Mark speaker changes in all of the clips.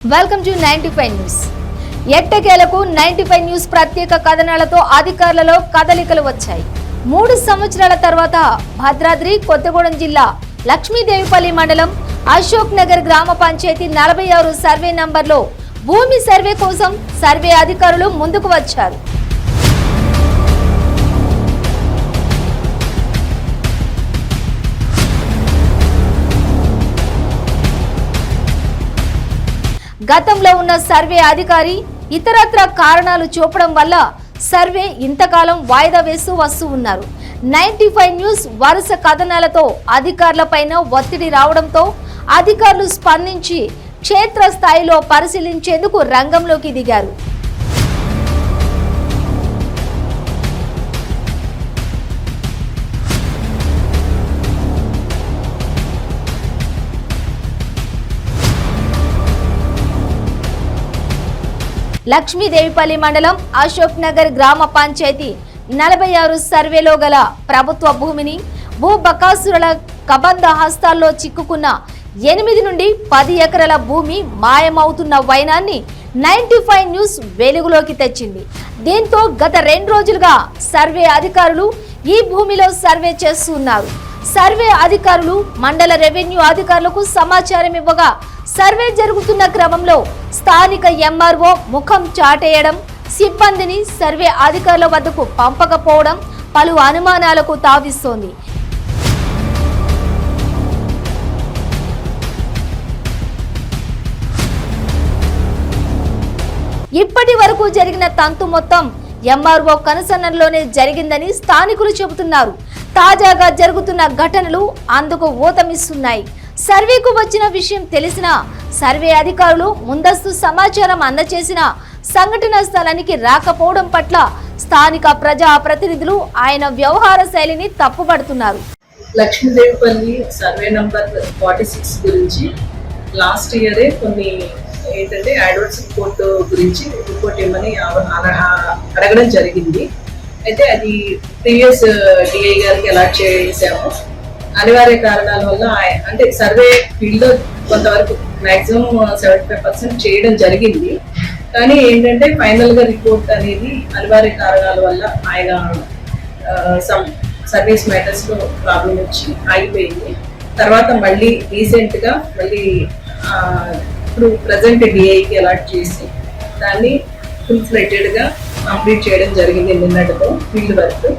Speaker 1: Welcome to 95 news. ఎట్టకేలకు 95 news ప్రత్యేక కథనాలతో అధికారులలో కదలికలు వచ్చాయి. 3 సంవత్సరాల తర్వాత భద్రాద్రి కొత్తగూడెం జిల్లా లక్ష్మీదేవిపల్లి మండలం అశోక్ నగర్ గ్రామ పంచాయతీ 46 సర్వే నంబర్లో భూమి సర్వే కోసం సర్వే అధికారులు ముందుకు వచ్చారు. గతంలో ఉన్న సర్వే అధికారి ఇతరత్ర కారణాలు చూపడం వల్ల సర్వే ఇంతకాలం వాయిదా వేస్తూ వస్తూ ఉన్నారు. 95 న్యూస్ వరుస కథనాలతో అధికారులపైన ఒత్తిడి రావడంతో అధికారులు స్పందించి క్షేత్రస్థాయిలో పరిశీలించేందుకు రంగంలోకి దిగారు. లక్ష్మీదేవిపల్లి మండలం అశోక్ నగర్ గ్రామ పంచాయతీ 46 సర్వేలో గల ప్రభుత్వ భూమిని భూ బకాసురుల కబంధ హస్తాల్లో చిక్కుకున్న 8 నుండి 10 ఎకరాల భూమి మాయమవుతున్న వైనాన్ని 95 న్యూస్ వెలుగులోకి తెచ్చింది. దీంతో గత 2 రోజులుగా సర్వే అధికారులు ఈ భూమిలో సర్వే చేస్తున్నారు. సర్వే అధికారులు మండల రెవెన్యూ అధికారులకు సమాచారం ఇవ్వగా సర్వే జరుగుతున్న క్రమంలో స్థానిక ఎంఆర్ఓ ముఖం చాటేయడం, సిబ్బందిని సర్వే అధికారుల వద్దకు పంపకపోవడం పలు అనుమానాలకు తావిస్తోంది. ఇప్పటి వరకు జరిగిన తంతు మొత్తం ఎంఆర్ఓ కనుసన్నల్లోనే జరిగిందని స్థానికులు చెబుతున్నారు. తాజాగా జరుగుతున్న ఘటనలు అందుకు ఊతమిస్తున్నాయి. సర్వేకు వచ్చిన విషయం తెలిసిన సర్వే అధికారులు ముందస్తు సమాచారం అందజేసిన సంఘటన స్థలానికి రాకపోవడం పట్ల స్థానిక ప్రజా ప్రతినిధులు ఆయన వ్యవహార శైలిని తప్పుపడుతున్నారు.
Speaker 2: లక్ష్మీదేవిపల్లి సర్వే నంబర్ 46 గురించి లాస్ట్ ఇయరే కొన్ని ఏంటంటే అడ్వర్స్ రిపోర్ట్ గురించి రిపోర్ట్ ఇవ్వమని అడగడం జరిగింది. అయితే అది ప్రీవియస్ డిఐ గారికి అలాట్ చేసాము. అనివార్య కారణాల వల్ల అంటే సర్వే ఫీల్డ్ లో కొంతవరకు మాక్సిమం 75% చేయడం జరిగింది. కానీ ఏంటంటే ఫైనల్ గా రిపోర్ట్ అనేది అనివార్య కారణాల వల్ల ఆయన సర్వీస్ మ్యాటర్స్ లో ప్రాబ్లం వచ్చి ఆగిపోయింది. తర్వాత మళ్ళీ రీసెంట్ గా మళ్ళీ ఇప్పుడు ప్రజెంట్ డిఐకి అలాట్ చేసి దాన్ని ఫుల్ ఫ్లెడ్జెడ్ గా కంప్లీట్ చేయడం జరిగింది నిన్నటితో ఫీల్డ్ వర్క్.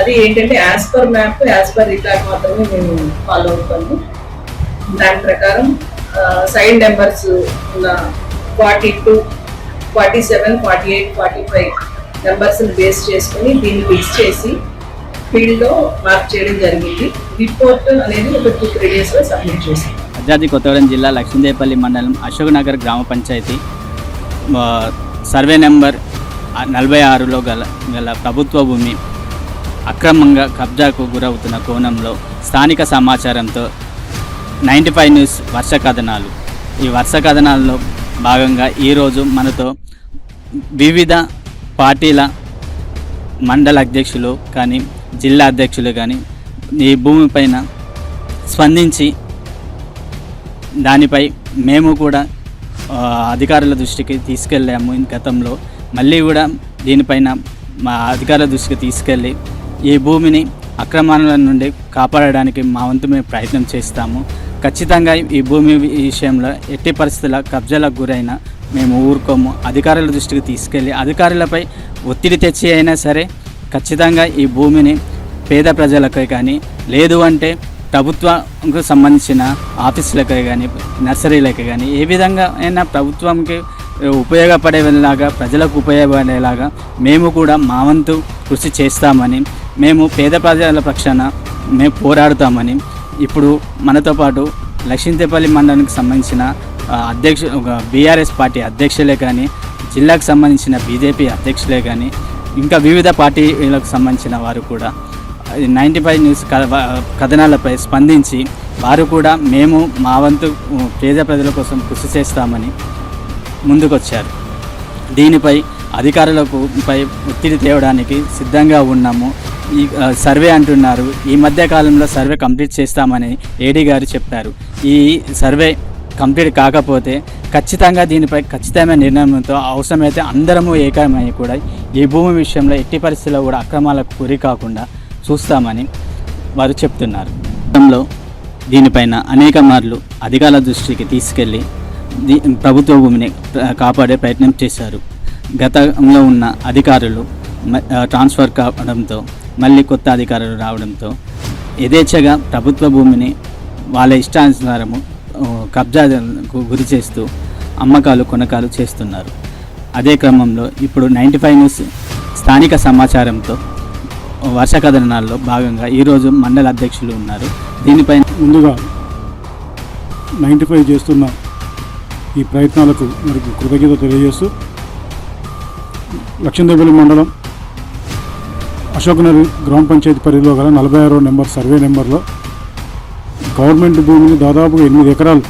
Speaker 2: అది ఏంటంటే as per map as per record మాత్రమే మేము ఫాలో అవుతాము. దాని ప్రకారం సైడ్ నెంబర్స్ ఉన్న 42, 47, 48, 45 నెంబర్స్ని బేస్ చేసుకుని దీన్ని ఫిక్స్ చేసి ఫీల్డ్లో మార్క్ చేయడం జరిగింది. రిపోర్ట్ అనేది ఒక 2-3 డేస్లో సబ్మిట్ చేసాం.
Speaker 3: భద్రాద్రి కొత్తగూడెం జిల్లా లక్ష్మీదేవిపల్లి మండలం అశోక్ నగర్ గ్రామ పంచాయతీ సర్వే నెంబర్ 46లో గల ప్రభుత్వ భూమి అక్రమంగా కబ్జాకు గురవుతున్న కోణంలో స్థానిక సమాచారంతో 95 న్యూస్ వర్ష కథనాలు. ఈ వర్ష కథనాల్లో భాగంగా ఈరోజు మనతో వివిధ పార్టీల మండల అధ్యక్షులు కానీ జిల్లా అధ్యక్షులు కానీ ఈ భూమిపైన స్పందించి దానిపై మేము కూడా అధికారుల దృష్టికి తీసుకెళ్ళాము. గతంలో మళ్ళీ కూడా దీనిపైన మా అధికారుల దృష్టికి తీసుకెళ్ళి ఈ భూమిని అక్రమాల నుండి కాపాడడానికి మా వంతు మేము ప్రయత్నం చేస్తాము. ఖచ్చితంగా ఈ భూమి విషయంలో ఎట్టి పరిస్థితుల కబ్జాలకు గురైన మేము ఊరుకోము. అధికారుల దృష్టికి తీసుకెళ్ళి అధికారులపై ఒత్తిడి తెచ్చి అయినా సరే ఖచ్చితంగా ఈ భూమిని పేద ప్రజలకే కానీ లేదు అంటే ప్రభుత్వంకు సంబంధించిన ఆఫీసులకే కానీ నర్సరీలకే కానీ ఏ విధంగా అయినా ప్రభుత్వంకి ఉపయోగపడేలాగా ప్రజలకు ఉపయోగపడేలాగా మేము కూడా మా వంతు కృషి చేస్తామని, మేము పేద ప్రజల పక్షాన మేము పోరాడుతామని ఇప్పుడు మనతో పాటు లక్ష్మీదేవిపల్లి మండలానికి సంబంధించిన బీఆర్ఎస్ పార్టీ అధ్యక్షులే కానీ జిల్లాకు సంబంధించిన బీజేపీ అధ్యక్షులే కానీ ఇంకా వివిధ పార్టీలకు సంబంధించిన వారు కూడా 95 న్యూస్ కథనాలపై స్పందించి వారు కూడా మేము మా వంతు పేద ప్రజల కోసం కృషి చేస్తామని ముందుకొచ్చారు. దీనిపై అధికారులపై ఒత్తిడి తేవడానికి సిద్ధంగా ఉన్నాము. ఈ సర్వే అంటున్నారు. ఈ మధ్య కాలంలో సర్వే కంప్లీట్ చేస్తామని ఏడీ గారు చెప్పారు. ఈ సర్వే కంప్లీట్ కాకపోతే ఖచ్చితంగా దీనిపై ఖచ్చితమైన నిర్ణయంతో అవసరమైతే అందరము ఏకమై కూడా ఈ భూమి విషయంలో ఎట్టి పరిస్థితుల్లో కూడా అక్రమాలకు గురి కాకుండా చూస్తామని వారు చెప్తున్నారు. గతంలో దీనిపైన అనేక మార్లు అధికారుల దృష్టికి తీసుకెళ్ళి ప్రభుత్వ భూమిని కాపాడే ప్రయత్నం చేశారు. గతంలో ఉన్న అధికారులు ట్రాన్స్ఫర్ కావడంతో మళ్ళీ కొత్త అధికారులు రావడంతో యథేచ్ఛగా ప్రభుత్వ భూమిని వాళ్ళ ఇష్టానుసారము కబ్జాకు గురి చేస్తూ అమ్మకాలు కొనకాలు చేస్తున్నారు. అదే క్రమంలో ఇప్పుడు 95 న్యూస్ స్థానిక సమాచారంతో వర్ష కథనాల్లో భాగంగా ఈరోజు మండల అధ్యక్షులు ఉన్నారు. దీనిపై
Speaker 4: ముందుగా 95 చేస్తున్న ఈ ప్రయత్నాలకు మరి కృతజ్ఞత తెలియజేస్తూ లక్ష్మీదేవపల్లి మండలం అశోక్నగర్ గ్రామ పంచాయతీ పరిధిలో గల 46వ నెంబర్ సర్వే నెంబర్లో గవర్నమెంట్ భూమిని దాదాపుగా 8 ఎకరాలు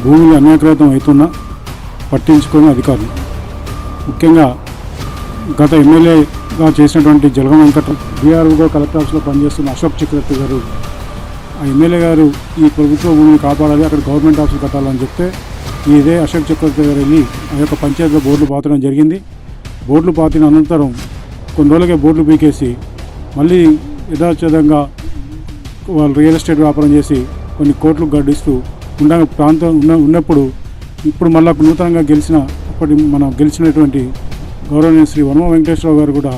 Speaker 4: భూమిని అన్యాక్రాంతం అవుతున్నా పట్టించుకొని అధికారులు, ముఖ్యంగా గత ఎమ్మెల్యేగా చేసినటువంటి జలగం వెంకట బీఆర్ఓ కలెక్టర్ ఆఫీస్లో పనిచేస్తున్న అశోక్ చక్రవర్తి గారు, ఆ ఎమ్మెల్యే గారు ఈ ప్రభుత్వ భూమిని కాపాడాలి, అక్కడ గవర్నమెంట్ ఆఫీస్ కట్టాలని చెప్తే ఇదే అశోక్ చక్రవర్తి గారు వెళ్ళి ఆ యొక్క పంచాయతీలో బోర్డులు పాతడం జరిగింది. బోర్డులు పాతిన అనంతరం కొన్ని రోజులకే బోర్డులు పీకేసి మళ్ళీ యథాతథంగా వాళ్ళు రియల్ ఎస్టేట్ వ్యాపారం చేసి కొన్ని కోట్లు గడిస్తూ ఉన్నప్పుడు ఇప్పుడు మళ్ళీ నూతనంగా మనం గెలిచినటువంటి గౌరవనీయ శ్రీ వర్మ వెంకటేశ్వరరావు గారు కూడా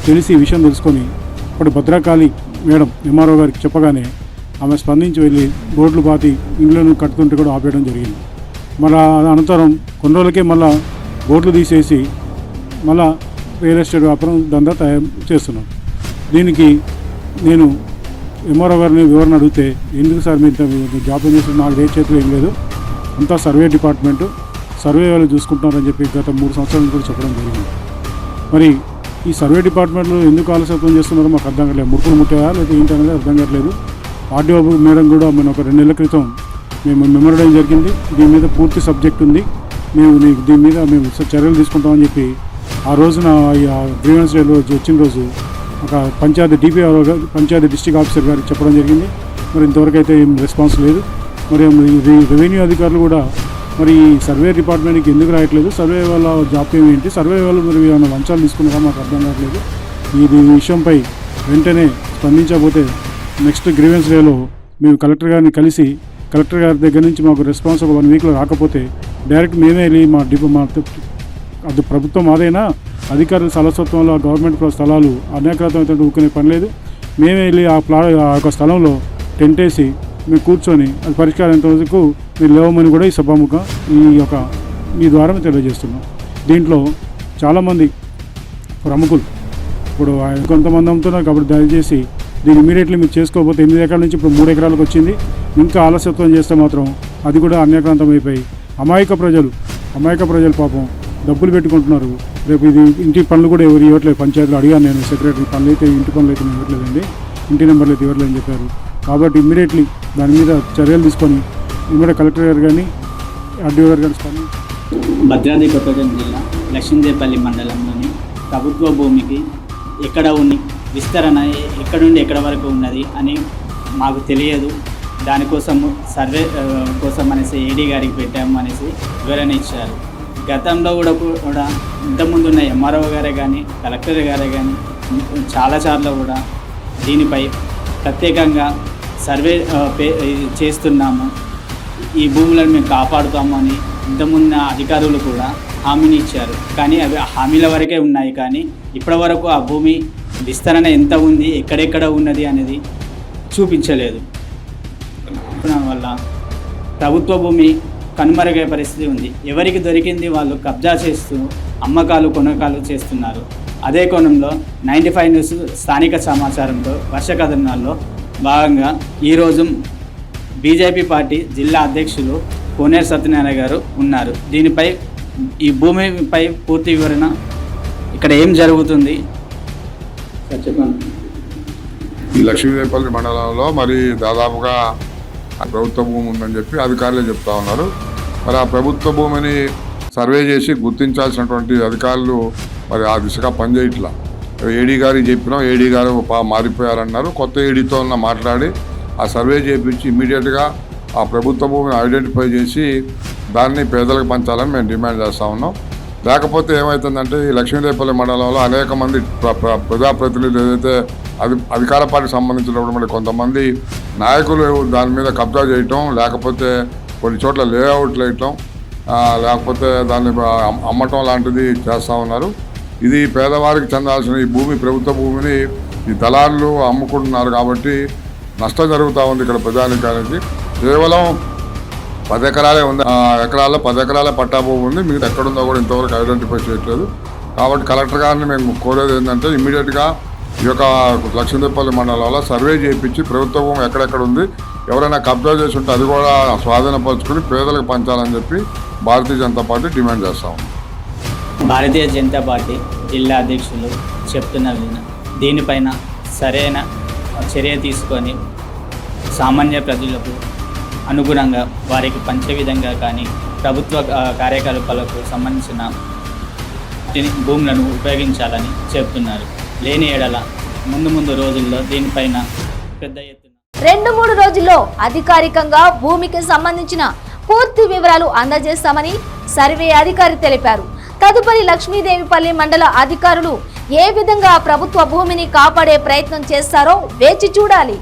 Speaker 4: తెలిసి ఈ విషయం తెలుసుకొని అప్పుడు భద్రకాళి మేడం ఎంఆర్ఓ గారికి చెప్పగానే ఆమె స్పందించి వెళ్ళి బోర్డులు పాతి ఇండ్లను కట్టుతుంటే కూడా ఆపేయడం జరిగింది. మళ్ళీ అనంతరం కొన్ని రోజులకే మళ్ళీ బోర్డులు తీసేసి మళ్ళా రియల్ ఎస్టేట్ వ్యాపారం దందా తయారు చేస్తున్నాం. దీనికి నేను ఎంఆర్ఓ గారిని వివరణ అడిగితే, ఎందుకు సార్ మీరు జాబ్ చేస్తున్నారు, నాకు ఏ చేతిలో ఏం లేదు, అంతా సర్వే డిపార్ట్మెంటు, సర్వే వాళ్ళు చూసుకుంటున్నారని చెప్పి గత 3 సంవత్సరాల కూడా చెప్పడం జరిగింది. మరి ఈ సర్వే డిపార్ట్మెంట్లో ఎందుకు ఆలస్యం చేస్తున్నారో మాకు అర్థం కావట్లేదు. ముక్కులు ముట్టాయా లేదా ఏంటనేది అర్థం కావట్లేదు. ఆర్డీఓ మేడం కూడా మేము ఒక 2 నెలల క్రితం మేము మెమోరడం జరిగింది. దీని మీద పూర్తి సబ్జెక్ట్ ఉంది, దీని మీద మేము చర్యలు తీసుకుంటామని చెప్పి ఆ రోజున గ్రీవెన్స్ డే రోజు వచ్చిన రోజు ఒక పంచాయతీ డిపిఆర్ఓ గారు, పంచాయతీ డిస్ట్రిక్ట్ ఆఫీసర్ గారికి చెప్పడం జరిగింది. మరి ఇంతవరకు అయితే ఏం రెస్పాన్స్ లేదు. మరి రెవెన్యూ అధికారులు కూడా మరి సర్వే డిపార్ట్మెంట్కి ఎందుకు రాయట్లేదు, సర్వే వాళ్ళ జాప్యం ఏంటి, సర్వే వాళ్ళు మరి ఏమైనా లంచాలు తీసుకున్నారా మాకు అర్థం కావట్లేదు. ఈ విషయంపై వెంటనే స్పందించకపోతే నెక్స్ట్ గ్రీవెన్స్ డేలో మేము కలెక్టర్ గారిని కలిసి, కలెక్టర్ గారి దగ్గర నుంచి మాకు రెస్పాన్స్ ఒక 1 వీక్లో రాకపోతే డైరెక్ట్ మేమే వెళ్ళి అది ప్రభుత్వం ఆదైనా అధికారుల సలసత్వంలో గవర్నమెంట్ స్థలాలు అన్యాక్రాంతం అయితే ఊరుకునే పని లేదు. మేమే వెళ్ళి ఆ యొక్క స్థలంలో టెంట్ వేసి మేము కూర్చొని అది పరిష్కారం వరకు మీరు లేవమని కూడా ఈ సభాముఖం మీ ద్వారా మేము తెలియజేస్తున్నాం. దీంట్లో చాలామంది ప్రముఖులు ఇప్పుడు కొంతమంది అమ్ముతున్నారు కాబట్టి దయచేసి దీన్ని ఇమీడియట్లీ మీరు చేసుకోకపోతే 8 ఎకరాల నుంచి ఇప్పుడు 3 ఎకరాలకు వచ్చింది. ఇంకా ఆలస్యత్వం చేస్తే మాత్రం అది కూడా అన్యాక్రాంతం అయిపోయి అమాయక ప్రజలు పాపం డబ్బులు పెట్టుకుంటున్నారు. రేపు ఇది ఇంటి పనులు కూడా ఎవరు ఇవ్వట్లేదు. పంచాయతీలో అడిగాను నేను, సెక్రటరీ పనులు అయితే ఇంటి పనులు అయితే మేము ఇవ్వట్లేదండి, ఇంటి నెంబర్లు అయితే ఇవ్వట్లేదని చెప్పారు. కాబట్టి ఇమ్మీడియట్లీ దాని మీద చర్యలు తీసుకొని ఇమ్మీడియట్ కలెక్టర్ గారు కానీ ఆర్డీఓ గారు కానీ
Speaker 3: భద్రాద్రి కొత్తగూడెం జిల్లా లక్ష్మీదేవపల్లి మండలంలోని ప్రభుత్వ భూమికి ఎక్కడ ఉంది విస్తరణ ఎక్కడ నుండి ఎక్కడ వరకు ఉన్నది అని మాకు తెలియదు. దానికోసము సర్వే కోసం అనేసి ఏడీ గారికి పెట్టాము అనేసి వివరణ ఇచ్చారు. గతంలో కూడా ఇంతకుముందు ఉన్న ఎంఆర్ఓ గారే కానీ కలెక్టర్ గారే కానీ చాలాసార్లు కూడా దీనిపై ప్రత్యేకంగా సర్వే చేస్తున్నాము, ఈ భూములను మేము కాపాడుతాము అని ఇంతకుముందు అధికారులు కూడా హామీని ఇచ్చారు. కానీ అవి హామీల వరకే ఉన్నాయి, కానీ ఇప్పటి వరకు ఆ భూమి విస్తరణ ఎంత ఉంది, ఎక్కడెక్కడ ఉన్నది అనేది చూపించలేదు. వల్ల ప్రభుత్వ భూమి కనుమరుగయ్యే పరిస్థితి ఉంది. ఎవరికి దొరికింది వాళ్ళు కబ్జా చేస్తూ అమ్మకాలు కొనకాలు చేస్తున్నారు. అదే కోణంలో 95 న్యూస్ స్థానిక సమాచారంతో వర్ష కథనాల్లో భాగంగా ఈరోజు బీజేపీ పార్టీ జిల్లా అధ్యక్షులు కోనేరు సత్యనారాయణ గారు ఉన్నారు. దీనిపై ఈ భూమిపై పూర్తి వివరణ, ఇక్కడ ఏం జరుగుతుంది చెప్పండి.
Speaker 5: ఈ లక్ష్మీదేవపల్లి మండలంలో మరి దాదాపుగా ప్రభుత్వ భూమి ఉందని చెప్పి అధికారులే చెప్తా ఉన్నారు. మరి ఆ ప్రభుత్వ భూమిని సర్వే చేసి గుర్తించాల్సినటువంటి అధికారులు మరి ఆ దిశగా పనిచేయట్లా. ఏడీ గారికి చెప్పినాం, ఏడీ గారు మారిపోయారన్నారు. కొత్త ఏడీతో మాట్లాడి ఆ సర్వే చేయించి ఇమ్మీడియట్గా ఆ ప్రభుత్వ భూమిని ఐడెంటిఫై చేసి దాన్ని పేదలకు పంచాలని మేము డిమాండ్ చేస్తూ ఉన్నాం. లేకపోతే ఏమవుతుందంటే ఈ లక్ష్మీదేవిపల్లి మండలంలో అనేక మంది ప్రజాప్రతినిధులు ఏదైతే అధికార పార్టీకి సంబంధించినటువంటి కొంతమంది నాయకులు దాని మీద కబ్జా చేయటం, లేకపోతే కొన్ని చోట్ల లేఅవుట్లు వేయటం, లేకపోతే దాన్ని అమ్మటం లాంటిది చేస్తూ ఉన్నారు. ఇది పేదవారికి చెందాల్సిన ఈ భూమి, ప్రభుత్వ భూమిని ఈ దళారులు అమ్ముకుంటున్నారు కాబట్టి నష్టం జరుగుతూ ఉంది ఇక్కడ ప్రజానికానికి. కేవలం 10 ఎకరాలే ఉంది, ఎకరాల్లో 10 ఎకరాల పట్టా భూమి ఉంది, మిగతా ఎక్కడుందో కూడా ఇంతవరకు ఐడెంటిఫై చేయట్లేదు. కాబట్టి కలెక్టర్ గారిని మేము కోరేది ఏంటంటే ఇమ్మీడియట్గా ఈ యొక్క లక్ష్మీదేవిపల్లి మండలంలో సర్వే చేయించి ప్రభుత్వ భూమి ఎక్కడెక్కడ ఉంది, ఎవరైనా కబ్జా చేసి ఉంటే అది కూడా స్వాధీనపరుచుకుని పేదలకు పంచాలని చెప్పి భారతీయ జనతా పార్టీ డిమాండ్ చేస్తా ఉంది.
Speaker 3: భారతీయ జనతా పార్టీ జిల్లా అధ్యక్షులు చెప్తున్న దీనిపైన సరైన చర్య తీసుకొని సామాన్య ప్రజలకు అనుగుణంగా వారికి పంచే విధంగా కానీ ప్రభుత్వ కార్యకలాపాలకు సంబంధించిన భూములను ఉపయోగించాలని చెప్తున్నారు. లేని ఎడల ముందు రోజుల్లో దీనిపైన పెద్ద ఎత్తున
Speaker 1: 2-3 రోజుల్లో అధికారికంగా భూమికి సంబంధించిన పూర్తి వివరాలు అందజేస్తామని సర్వే అధికారి తెలిపారు. తదుపరి లక్ష్మీదేవిపల్లి మండల అధికారులు ఏ విధంగా ప్రభుత్వ భూమిని కాపాడే ప్రయత్నం చేస్తారో వేచి చూడాలి.